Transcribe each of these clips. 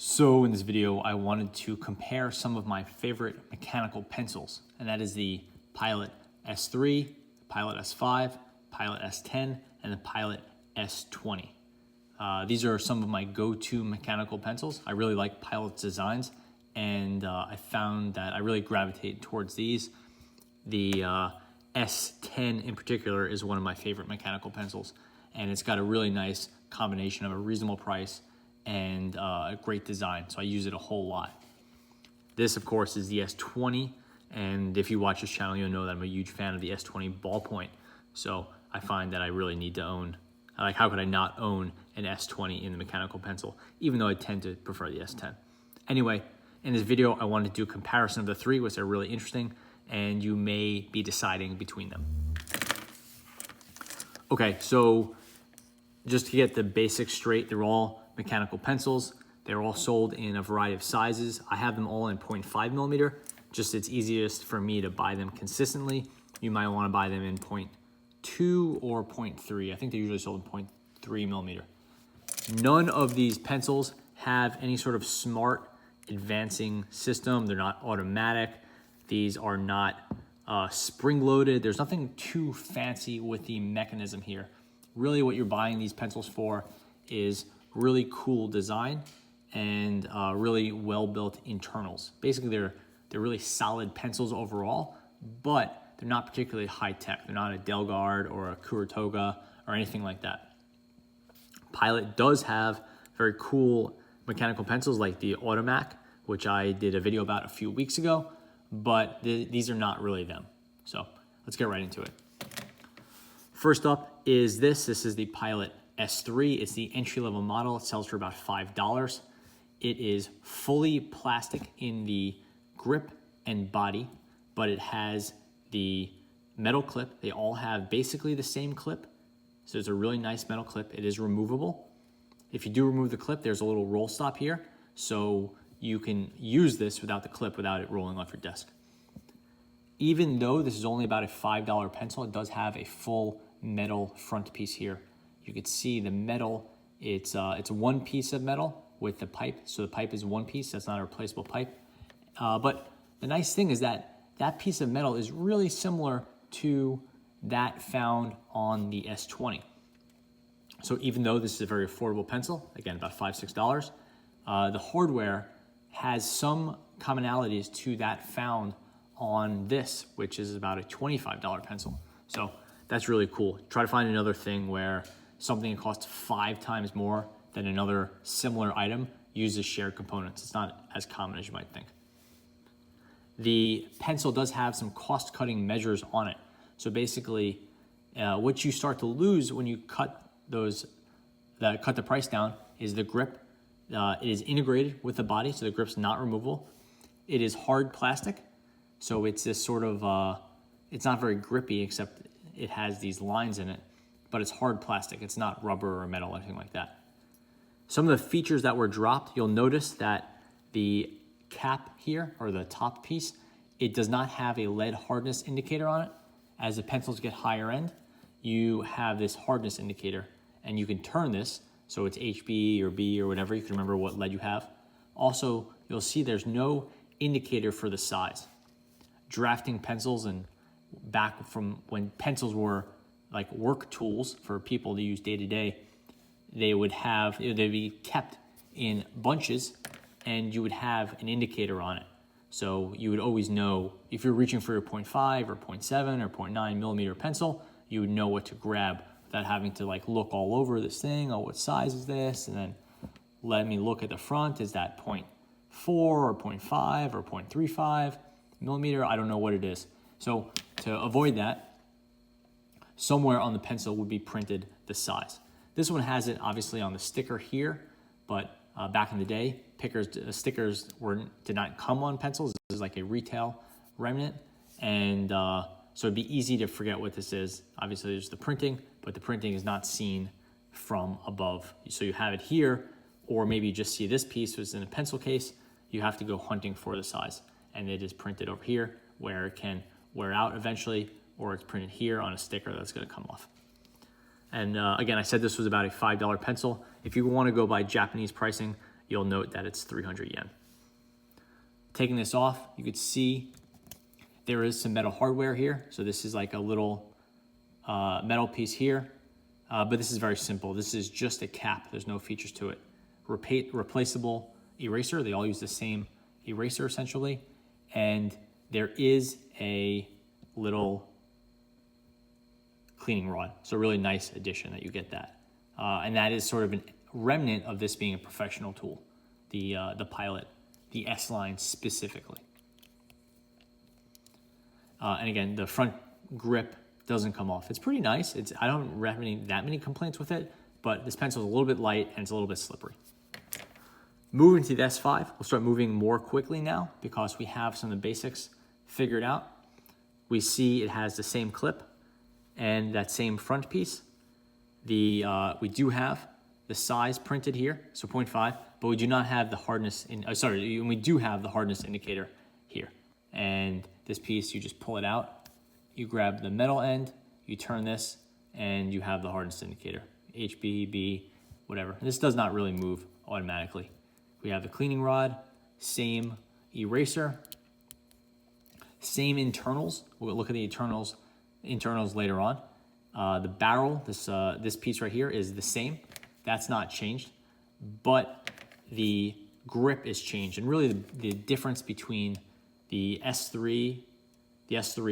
So in this video, I wanted to compare some of my favorite mechanical pencils, and that is the Pilot S3, Pilot S5, Pilot S10, and the Pilot S20. These are some of my go-to mechanical pencils. I really like Pilot's designs, and I found that I really gravitate towards these. The S10 in particular is one of my favorite mechanical pencils, and it's got a really nice combination of a reasonable price and a great design, so I use it a whole lot. This, of course, is the S20, and if you watch this channel, you'll know that I'm a huge fan of the S20 ballpoint, so I find that I really need to own, like, how could I not own an S20 in the mechanical pencil, even though I tend to prefer the S10. Anyway, in this video, I wanted to do a comparison of the three, which are really interesting, and you may be deciding between them. Okay, so just to get the basics straight, they're all mechanical pencils. They're all sold in a variety of sizes. I have them all in 0.5 millimeter. Just it's easiest for me to buy them consistently. You might want to buy them in 0.2 or 0.3. I think they're usually sold in 0.3 millimeter. None of these pencils have any sort of smart advancing system. They're not automatic. These are not spring-loaded. There's nothing too fancy with the mechanism here. Really what you're buying these pencils for is really cool design and really well-built internals. Basically, they're really solid pencils overall, but they're not particularly high-tech. They're not a Delgard or a Kuratoga or anything like that. Pilot does have very cool mechanical pencils like the Automac, which I did a video about a few weeks ago, but these are not really them. So let's get right into it. First up is this. This is the Pilot S3. It's the entry-level model. It sells for about $5. It is fully plastic in the grip and body, but it has the metal clip. They all have basically the same clip. So it's a really nice metal clip. It is removable. If you do remove the clip, there's a little roll stop here, so you can use this without the clip, without it rolling off your desk. Even though this is only about a $5 pencil, it does have a full metal front piece here. You can see the metal, it's one piece of metal with the pipe. So the pipe is one piece, that's not a replaceable pipe. But the nice thing is that that piece of metal is really similar to that found on the S20. So even though this is a very affordable pencil, again, about $5, $6, the hardware has some commonalities to that found on this, which is about a $25 pencil. So that's really cool. Try to find another thing where something that costs 5 times more than another similar item uses shared components. It's not as common as you might think. The pencil does have some cost-cutting measures on it. So basically, what you start to lose when you cut the price down is the grip. It is integrated with the body, so the grip's not removable. It is hard plastic, so it's this sort of, it's not very grippy, except it has these lines in it, but it's hard plastic. It's not rubber or metal or anything like that. Some of the features that were dropped, you'll notice that the cap here, or the top piece, it does not have a lead hardness indicator on it. As the pencils get higher end, you have this hardness indicator, and you can turn this, so it's HB or B or whatever, you can remember what lead you have. Also, you'll see there's no indicator for the size. Drafting pencils, and back from when pencils were like work tools for people to use day to day, they'd be kept in bunches, and you would have an indicator on it. So you would always know if you're reaching for your 0.5 or 0.7 or 0.9 millimeter pencil, you would know what to grab without having to like look all over this thing. Oh, what size is this? And then let me look at the front. Is that 0.4 or 0.5 or 0.35 millimeter? I don't know what it is. So to avoid that, somewhere on the pencil would be printed the size. This one has it obviously on the sticker here, but back in the day, stickers did not come on pencils. This is like a retail remnant, and so it'd be easy to forget what this is. Obviously, there's the printing, but the printing is not seen from above. So you have it here, or maybe you just see this piece was in a pencil case. You have to go hunting for the size, and it is printed over here where it can wear out eventually, or it's printed here on a sticker that's going to come off. And again, I said this was about a $5 pencil. If you want to go by Japanese pricing, you'll note that it's 300 yen. Taking this off, you could see there is some metal hardware here. So this is like a little metal piece here, but this is very simple. This is just a cap. There's no features to it. Replaceable eraser. They all use the same eraser essentially. And there is a little cleaning rod. So a really nice addition that you get that. And that is sort of a remnant of this being a professional tool, the Pilot, the S line specifically. And again, the front grip doesn't come off. It's pretty nice. I don't have that many complaints with it, but this pencil is a little bit light and it's a little bit slippery. Moving to the S5, we'll start moving more quickly now because we have some of the basics figured out. We see it has the same clip and that same front piece. We do have the size printed here, so 0.5, but we do not have the hardness we do have the hardness indicator here. And this piece, you just pull it out, you grab the metal end, you turn this, and you have the hardness indicator, HB, B, whatever. This does not really move automatically. We have the cleaning rod, same eraser, same internals. We'll look at the internals later on. The barrel, this piece right here is the same. That's not changed, but the grip is changed. And really the difference between the S3,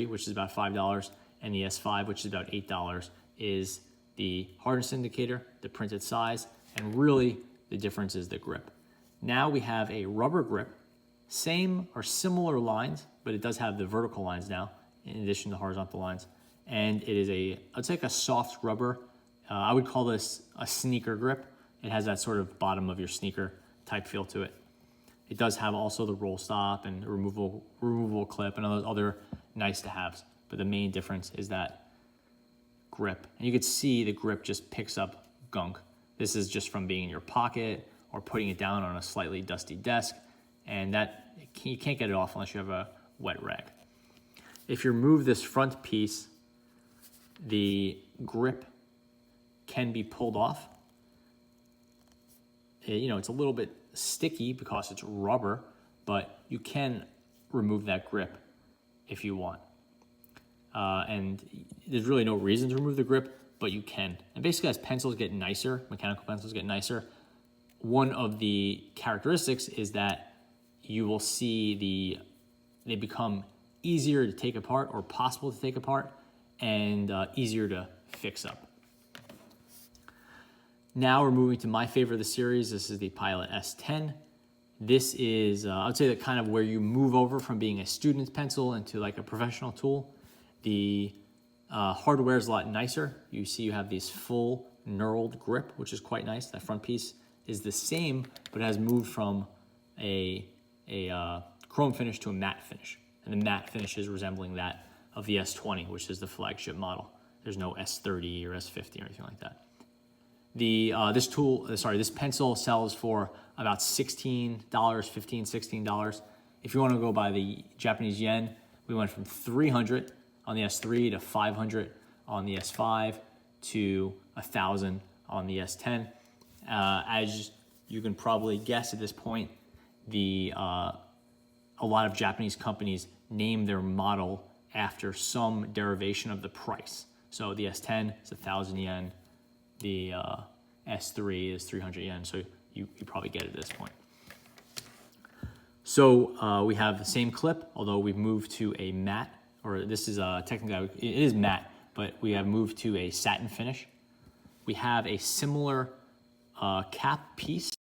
which is about $5, and the S5, which is about $8, is the hardness indicator, the printed size, and really the difference is the grip. Now we have a rubber grip, same or similar lines, but it does have the vertical lines now, in addition to horizontal lines. And it is it's like a soft rubber. I would call this a sneaker grip. It has that sort of bottom of your sneaker type feel to it. It does have also the roll stop and removable clip and all those other nice to haves. But the main difference is that grip. And you can see the grip just picks up gunk. This is just from being in your pocket or putting it down on a slightly dusty desk. And you can't get it off unless you have a wet rag. If you remove this front piece, the grip can be pulled off. It's a little bit sticky because it's rubber, but you can remove that grip if you want. And there's really no reason to remove the grip, but you can. And basically as pencils get nicer, mechanical pencils get nicer, one of the characteristics is that you will see they become easier to take apart or possible to take apart and easier to fix up. Now we're moving to my favorite of the series. This is the Pilot S10. This is, I would say that kind of where you move over from being a student's pencil into like a professional tool. The hardware is a lot nicer. You see you have these full knurled grip, which is quite nice. That front piece is the same, but has moved from a chrome finish to a matte finish. And the matte finish is resembling that of the S20, which is the flagship model. There's no S30 or S50 or anything like that. This pencil sells for about $16, $16. If you want to go by the Japanese yen, we went from 300 on the S3 to 500 on the S5 to 1,000 on the S10. As you can probably guess at this point, a lot of Japanese companies name their model after some derivation of the price. So the S10 is 1,000 yen. The S3 is 300 yen, so you probably get it at this point. So we have the same clip, although we've moved to a matte, or this is technically, it is matte, but we have moved to a satin finish. We have a similar cap piece,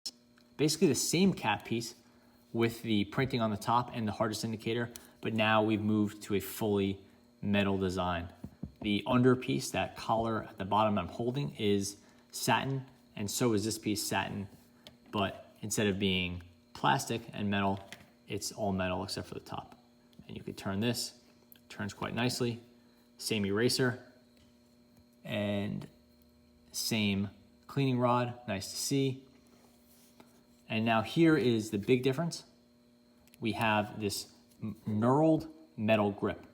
basically the same cap piece with the printing on the top and the hardness indicator, but now we've moved to a fully metal design. The under piece, that collar at the bottom I'm holding, is satin, and so is this piece satin, but instead of being plastic and metal, it's all metal except for the top. And you could turn this, turns quite nicely, same eraser, and same cleaning rod, nice to see. And now here is the big difference. We have this knurled metal grip.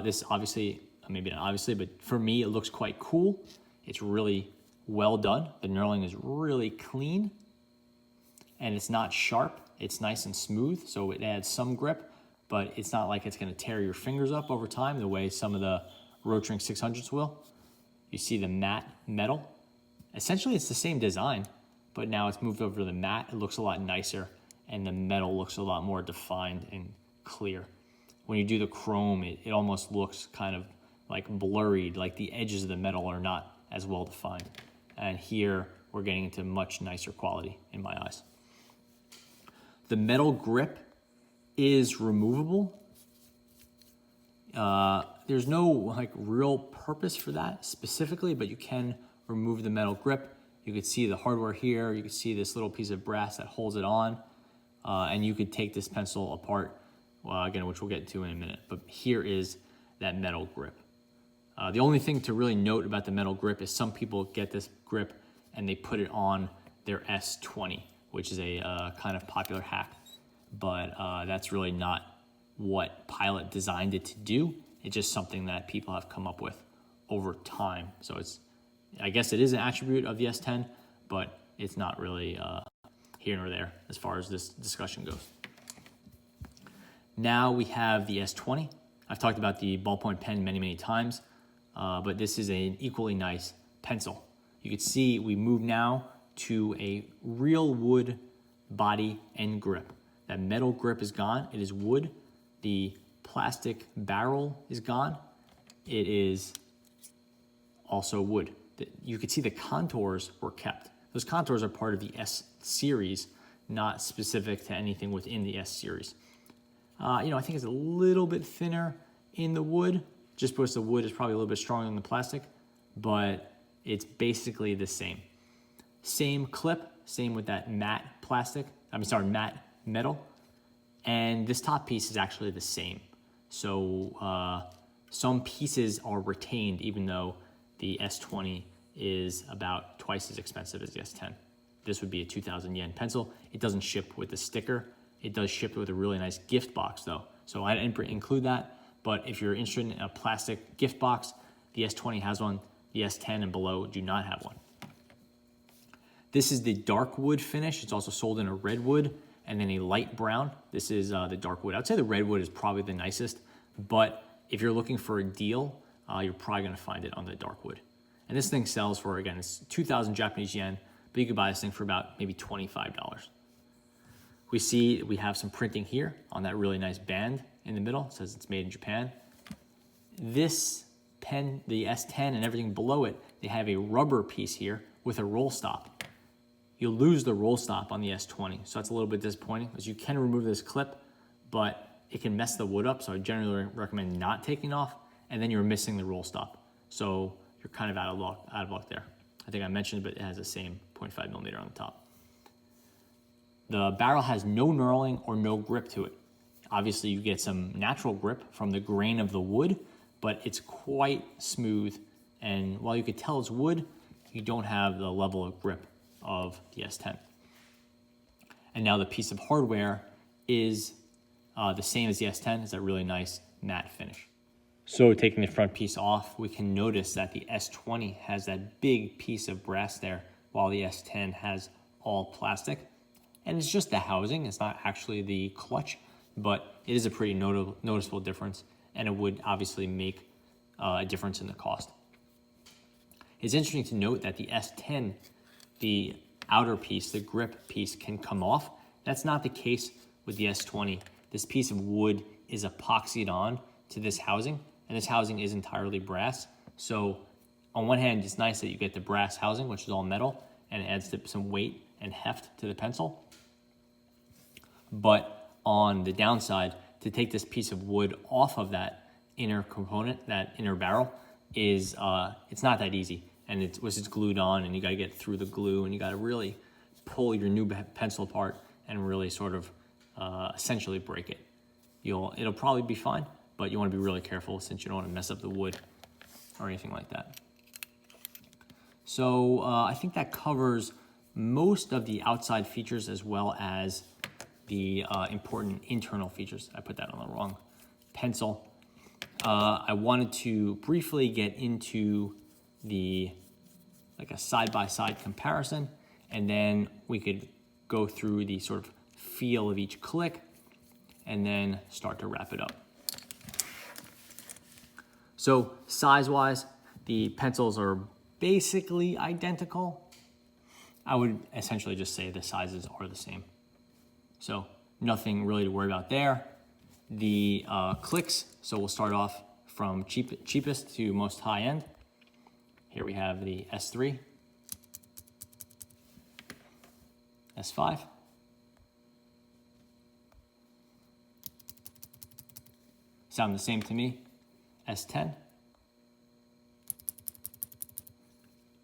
This obviously, maybe not obviously, but for me, it looks quite cool. It's really well done. The knurling is really clean. and it's not sharp. It's nice and smooth, so it adds some grip, but it's not like it's gonna tear your fingers up over time the way some of the Rotring 600s will. You see the matte metal. Essentially, it's the same design, but now it's moved over to the matte. It looks a lot nicer, and the metal looks a lot more defined and clear. When you do the chrome, it almost looks kind of like blurred, like the edges of the metal are not as well defined. And here, we're getting into much nicer quality in my eyes. The metal grip is removable. There's no like real purpose for that specifically, but you can remove the metal grip. You could see the hardware here. You can see this little piece of brass that holds it on. And you could take this pencil apart, again, which we'll get to in a minute. But here is that metal grip. The only thing to really note about the metal grip is some people get this grip and they put it on their S20, which is a kind of popular hack. But that's really not what Pilot designed it to do. It's just something that people have come up with over time. So I guess it is an attribute of the S10, but it's not really here nor there as far as this discussion goes. Now we have the S20. I've talked about the ballpoint pen many, many times, but this is an equally nice pencil. You can see we move now to a real wood body and grip. That metal grip is gone. It is wood. The plastic barrel is gone. It is also wood. You can see the contours were kept. Those contours are part of the S series, not specific to anything within the S series. I think it's a little bit thinner in the wood, just because the wood is probably a little bit stronger than the plastic, but it's basically the same. Same clip, same with that matte matte metal. And this top piece is actually the same. So some pieces are retained, even though the S20 is about twice as expensive as the S10. This would be a 2,000 yen pencil. It doesn't ship with a sticker. It does ship with a really nice gift box though. So I didn't include that, but if you're interested in a plastic gift box, the S20 has one. The S10 and below do not have one. This is the dark wood finish. It's also sold in a red wood and then a light brown. This is the dark wood. I'd say the red wood is probably the nicest, but if you're looking for a deal, you're probably gonna find it on the dark wood. And this thing sells for, again, it's 2,000 Japanese yen, but you could buy this thing for about maybe $25. We see we have some printing here on that really nice band in the middle. It says it's made in Japan. This pen, the S10 and everything below it, they have a rubber piece here with a roll stop. You'll lose the roll stop on the S20, so that's a little bit disappointing, because you can remove this clip, but it can mess the wood up, so I generally recommend not taking off, and then you're missing the roll stop. So you're kind of out of luck there. I think I mentioned, but it has the same 0.5 millimeter on the top. The barrel has no knurling or no grip to it. Obviously, you get some natural grip from the grain of the wood, but it's quite smooth. And while you could tell it's wood, you don't have the level of grip of the S10. And now the piece of hardware is the same as the S10. It's a really nice matte finish. So taking the front piece off, we can notice that the S20 has that big piece of brass there, while the S10 has all plastic. And it's just the housing, it's not actually the clutch, but it is a pretty noticeable difference, and it would obviously make a difference in the cost. It's interesting to note that the S10, the outer piece, the grip piece, can come off. That's not the case with the S20. This piece of wood is epoxied on to this housing, and this housing is entirely brass. So on one hand, it's nice that you get the brass housing, which is all metal, and it adds some weight and heft to the pencil. But on the downside, to take this piece of wood off of that inner component, that inner barrel, is it's not that easy. And it's glued on, and you gotta get through the glue, and you gotta really pull your new pencil apart and really sort of essentially break it. It'll probably be fine, but you wanna be really careful since you don't wanna mess up the wood or anything like that. So I think that covers most of the outside features as well as the important internal features. I put that on the wrong pencil. I wanted to briefly get into a side-by-side comparison, and then we could go through the sort of feel of each click, and then start to wrap it up. So size-wise, the pencils are basically identical. I would essentially just say the sizes are the same. So nothing really to worry about there. The clicks, so we'll start off from cheapest to most high end. Here we have the S3, S5, sound the same to me, S10,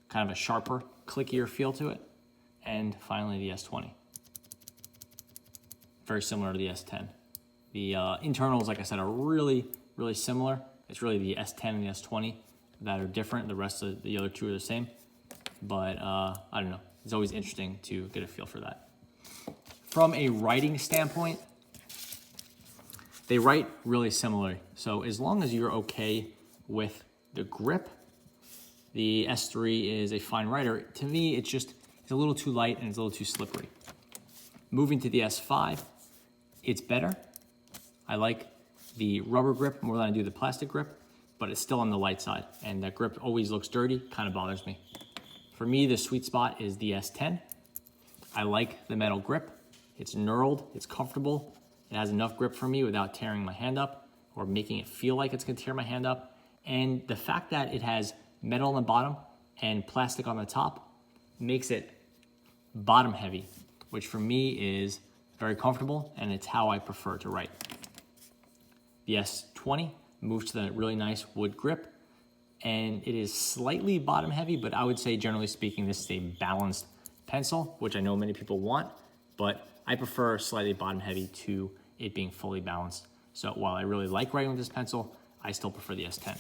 kind of a sharper, clickier feel to it, and finally the S20. Very similar to the S10. The internals, like I said, are really, really similar. It's really the S10 and the S20 that are different. The rest of the other two are the same. But I don't know. It's always interesting to get a feel for that. From a writing standpoint, they write really similarly. So as long as you're okay with the grip, the S3 is a fine writer. To me, it's a little too light and it's a little too slippery. Moving to the S5, it's better. I like the rubber grip more than I do the plastic grip, but it's still on the light side, and that grip always looks dirty, kind of bothers me. For me, the sweet spot is the S10. I like the metal grip. It's knurled, it's comfortable. It has enough grip for me without tearing my hand up or making it feel like it's gonna tear my hand up. And the fact that it has metal on the bottom and plastic on the top makes it bottom heavy, which for me is very comfortable, and it's how I prefer to write. The S20 moves to the really nice wood grip, and it is slightly bottom heavy, but I would say generally speaking, this is a balanced pencil, which I know many people want, but I prefer slightly bottom heavy to it being fully balanced. So while I really like writing with this pencil, I still prefer the S10.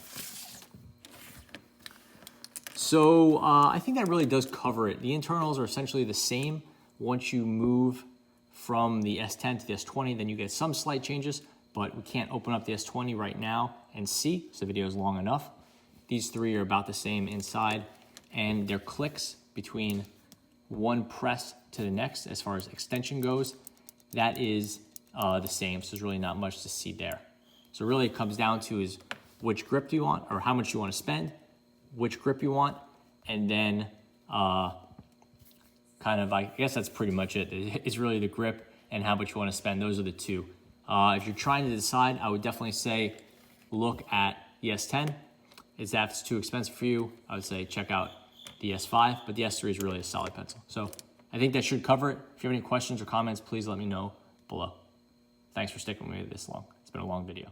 So I think that really does cover it. The internals are essentially the same. Once you move from the S10 to the S20, then you get some slight changes, but we can't open up the S20 right now and see, so the video is long enough. These three are about the same inside, and their clicks between one press to the next, as far as extension goes, that is the same, so there's really not much to see there. So really it comes down to is which grip do you want, or how much you want to spend, which grip you want, and then I guess that's pretty much it. It's really the grip and how much you want to spend. Those are the two. If you're trying to decide, I would definitely say look at the S10. If that's too expensive for you, I would say check out the S5, but the S3 is really a solid pencil. So I think that should cover it. If you have any questions or comments, please let me know below. Thanks for sticking with me this long. It's been a long video.